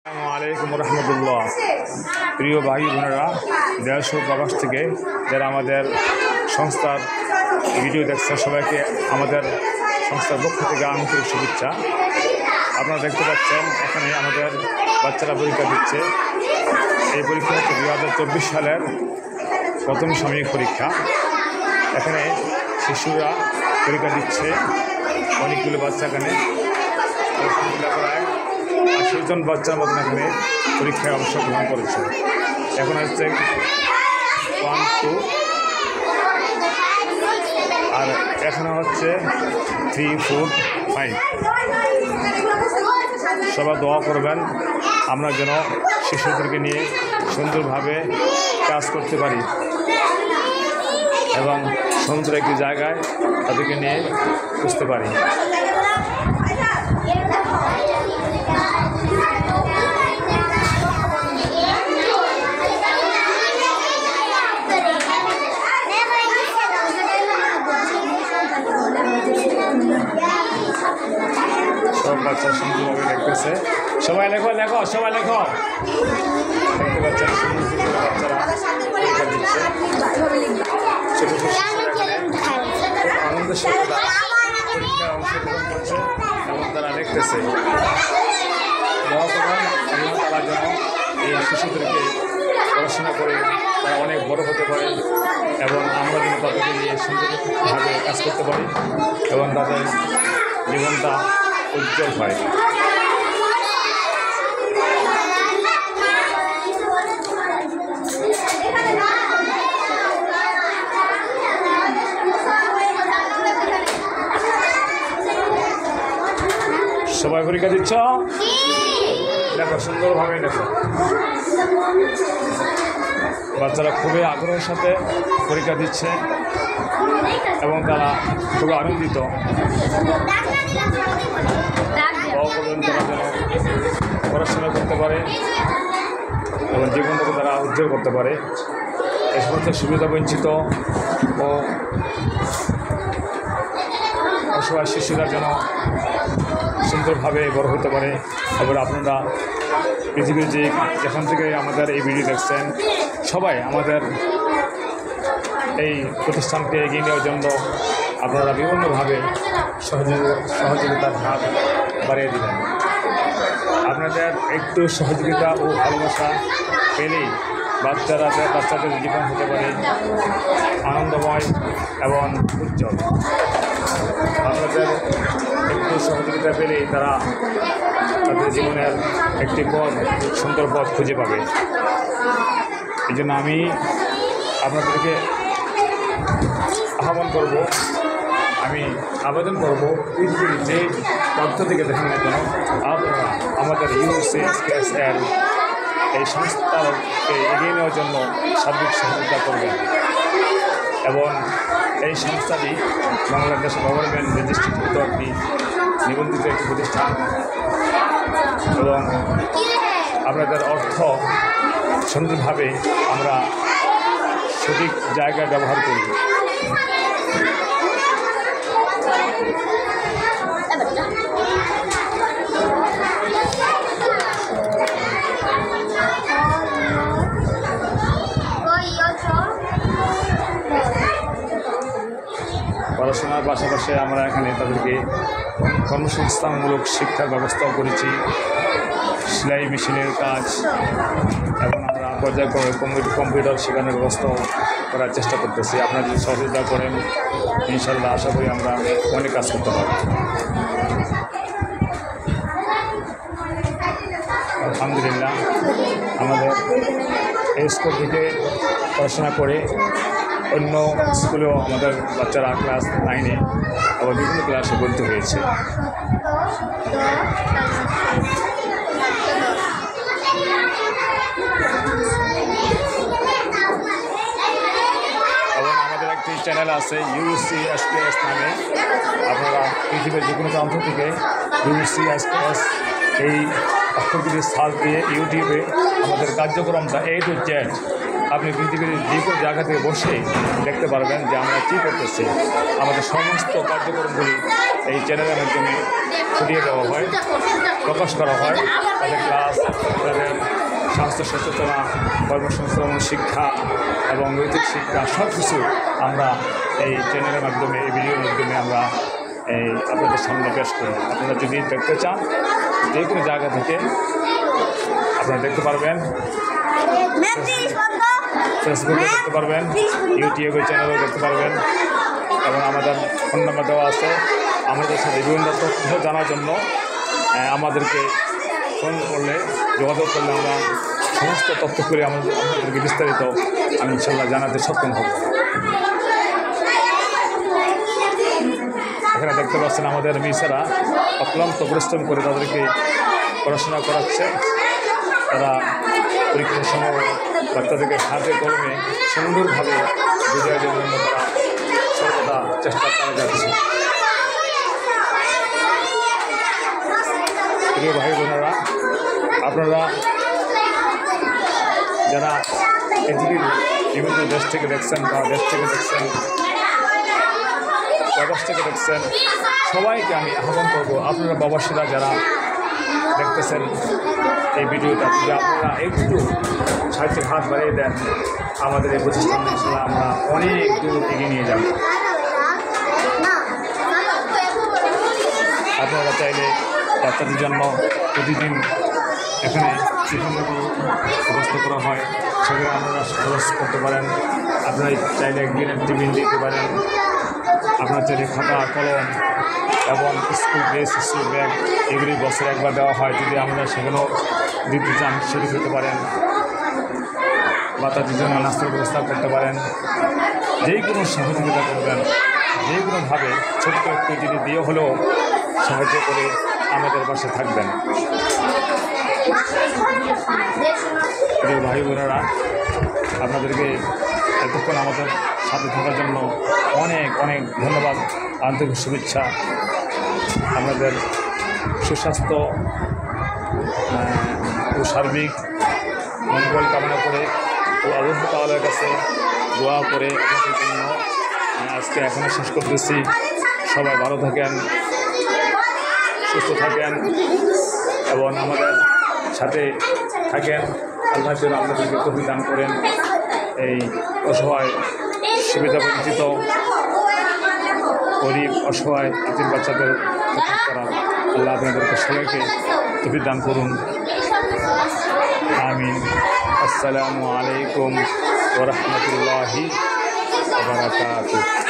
আসসালামু আলাইকুম রহমতুল্লাহ। প্রিয় ভাই বোনেরা, দেশ ও প্রবাস থেকে যারা আমাদের সংস্থার ভিডিও দেখছে সবাইকে আমাদের সংস্থার পক্ষ থেকে আন্তরিক শুভেচ্ছা। আপনারা দেখতে পাচ্ছেন এখানে আমাদের বাচ্চারা পরীক্ষা দিচ্ছে। এই পরীক্ষা হচ্ছে 2024 সালের প্রথম সাময়িক পরীক্ষা। এখানে শিশুরা পরীক্ষা দিচ্ছে, অনেকগুলো বাচ্চা এখানে প্রায় 80 জন বাচ্চার মতন এখানে পরীক্ষায় অংশগ্রহণ করেছে। এখন হচ্ছে 1, 2 আর এখানে হচ্ছে 3, 4, 5। সবাই দোয়া করবেন আমরা যেন শিশুদেরকে নিয়ে সুন্দরভাবে কাজ করতে পারি এবং সুন্দর একটি জায়গায় তাদেরকে নিয়ে বুঝতে পারি। সব বাচ্চা সুন্দরভাবে দেখতেছে। সবাই লেখো লেখো সবাই লেখো। দেখতে পাচ্ছেন সুন্দর সুন্দর বাচ্চারা পরীক্ষা দিচ্ছে। ছোট ছোট আনন্দের সাথে পরীক্ষায় অংশগ্রহণ করছে এবং তারা লিখতেছে। দোয়া করবেন তারা যেন এই শিশুদেরকে পড়াশোনা করে তারা অনেক বড় হতে পারে এবং আমরা যেন তাদেরকে নিয়ে সুন্দরভাবে কাজ করতে পারি এবং তাদের জীবনটা উজ্জ্বল হয়। সবাই পরীক্ষা দিচ্ছ? দেখো সুন্দরভাবে দেখো। বাচ্চারা খুবই আগ্রহের সাথে পরীক্ষা দিচ্ছে এবং তারা খুবই আনন্দিত। তারা যেন পড়াশোনা করতে পারে এবং জীবনটাকে তারা উজ্জ্বল করতে পারে। এই সমস্ত সুবিধা বঞ্চিত ও অসহায় শিশুরা যেন সুন্দরভাবে বড় হতে পারে। এবার আপনারা পৃথিবীর যেখান থেকে আমাদের এই ভিডিও দেখছেন সবাই আমাদের এই প্রতিষ্ঠানকে এগিয়ে নেওয়ার জন্য আপনারা বিভিন্নভাবে সহযোগিতার হাত বাড়িয়ে দিলেন। আপনাদের একটু সহযোগিতা ও ভালোবাসা পেলেই বাচ্চাদের জীবন হতে পারে আনন্দময় এবং উজ্জ্বল। আপনাদের একটু সহযোগিতা পেলেই তারা তাদের জীবনের একটি সুন্দর পথ খুঁজে পাবে। এই জন্য আমি আপনাদেরকে আহ্বান করব, আমি আবেদন করব পৃথিবীর যে প্রান্ত থেকে দেখেন না কেন আপনারা আমাদের UCSKSL এই সংস্থাকে এগিয়ে নেওয়ার জন্য সার্বিক সহযোগিতা করবেন এবং এই সংস্থাটি বাংলাদেশ গভর্নমেন্ট রেজিস্ট্রিকৃত একটি নিবন্ধিত একটি প্রতিষ্ঠান এবং আপনাদের অর্থ সুন্দরভাবে আমরা সঠিক জায়গায় ব্যবহার করি। পড়াশোনার পাশাপাশি আমরা এখানে তাদেরকে কর্মসংস্থানমূলক শিক্ষার ব্যবস্থাও করেছি, সেলাই মেশিনের কাজ এবং আমরা পর্যায়ক্রমে কম্পিউটার শেখানোর ব্যবস্থাও করার চেষ্টা করতেছি। আপনারা যদি সহযোগিতা করেন ইনশাল্লাহ আশা করি আমরা অনেক কাজ করতে পারব। আলহামদুলিল্লাহ আমাদের এই স্কুল থেকে পড়াশোনা করে অন্য স্কুলেও আমাদের বাচ্চারা ক্লাস 9-এ আবার বিভিন্ন ক্লাসে ভর্তি হয়েছে। এবং আমাদের একটি চ্যানেল আছে UCSKS নামে। আপনারা পৃথিবীর যে কোনো প্রান্ত থেকে UCSKS এই অক্ষরগুলি সার্চ দিয়ে ইউটিউবে আমাদের কার্যক্রমটা A to Z আপনি পৃথিবীর যে কোনো জায়গা থেকে বসে দেখতে পারবেন যে আমরা কী করতেছি। আমাদের সমস্ত কার্যক্রমগুলি এই চ্যানেলের মাধ্যমে ফুটিয়ে দেওয়া হয়, প্রকাশ করা হয়। তাদের ক্লাস, তাদের স্বাস্থ্য সচেতনা, কর্মসংস্থান, শিক্ষা এবং নৈতিক শিক্ষা সব কিছু আমরা এই চ্যানেলের মাধ্যমে, এই ভিডিওর মাধ্যমে আমরা এই আপনাদের সামনে পেশ করি। আপনারা যদি দেখতে চান যে কোনো জায়গা থেকে আপনারা দেখতে পারবেন, ফেসবুকে দেখতে পারবেন, ইউটিউবের চ্যানেলেও দেখতে পারবেন এবং আমাদের ফোন নাম্বার দেওয়া আছে। আমাদের সাথে বিভিন্ন তথ্য জানার জন্য আমাদেরকে ফোন করলে, যোগাযোগ করলে আমরা সমস্ত তথ্য করে আমাদেরকে বিস্তারিত আমি ইনশাল্লাহ জানাতে সক্ষম হব। এখানে দেখতে পাচ্ছেন আমাদের মিসেরা অক্লান্ত পরিশ্রম করে তাদেরকে পড়াশোনা করাচ্ছে। তারা পরীক্ষার সময় বাচ্চাদেরকে হাতে কলমে সুন্দরভাবে বোঝার জন্য তারা সর্বদা চেষ্টা করে যাচ্ছে। প্রিয় ভাই বোনেরা, আপনারা যারা পৃথিবীর বিভিন্ন দেশ থেকে দেখছেন বা দেশ থেকে দেখছেন, প্রবাস থেকে দেখছেন, সবাইকে আমি আহ্বান করবো, আপনারা প্রবাসীরা যারা দেখতেছেন এই ভিডিওটা, যদি আপনারা একটু সাহায্যের হাত বাড়িয়ে দেন, আমাদের এই প্রতিষ্ঠান আমরা অনেক দূর এগিয়ে নিয়ে যাব। আপনারা চাইলে বাচ্চাদের জন্য প্রতিদিন এখানে বিভিন্ন ব্যবস্থা করা হয়, সেগুলো আপনারা খরচ করতে পারেন। আপনারা চাইলে একদিনের টিফিন দিতে পারেন। আপনার চাইলে খাতা, কলম এবং স্কুল ড্রেস, স্কুল ব্যাগ এগুলি বছরে একবার দেওয়া হয়। যদি আমরা সেগুলো দিতে চান সেটি দিতে পারেন, বা তাদের জন্য নাস্তার ব্যবস্থা করতে পারেন। যেই কোনো সহযোগিতা করবেন, যে কোনোভাবে ছোট্ট একটু যদি দিয়ে হলেও সাহায্য করে আমাদের পাশে থাকবেন। প্রিয় ভাই বোনেরা, আপনাদেরকে এতক্ষণ আমাদের সাথে থাকার জন্য অনেক অনেক ধন্যবাদ, আন্তরিক শুভেচ্ছা। আমাদের সুস্বাস্থ্য ও সার্বিক মঙ্গল কামনা করে ও আল্লাহ তাআলার কাছে দোয়া করে আপনাদের জন্য আজকে এখনো শেষ করতেছি। সবাই ভালো থাকেন, সুস্থ থাকেন এবং আমাদের সাথে থাকেন। আল্লাহ যেন আপনাদেরকে তৌফিক দান করেন। এই অসহায়, সুবিধা বঞ্চিত, গরিব, অসহায় এতিম বাচ্চাদের করার আল্লাহ আপনাদেরকে সবাইকে তৌফিক দান করুন। আমিন। আসসালামু আলাইকুম ওয়া রাহমাতুল্লাহি ওয়া বারাকাতুহু।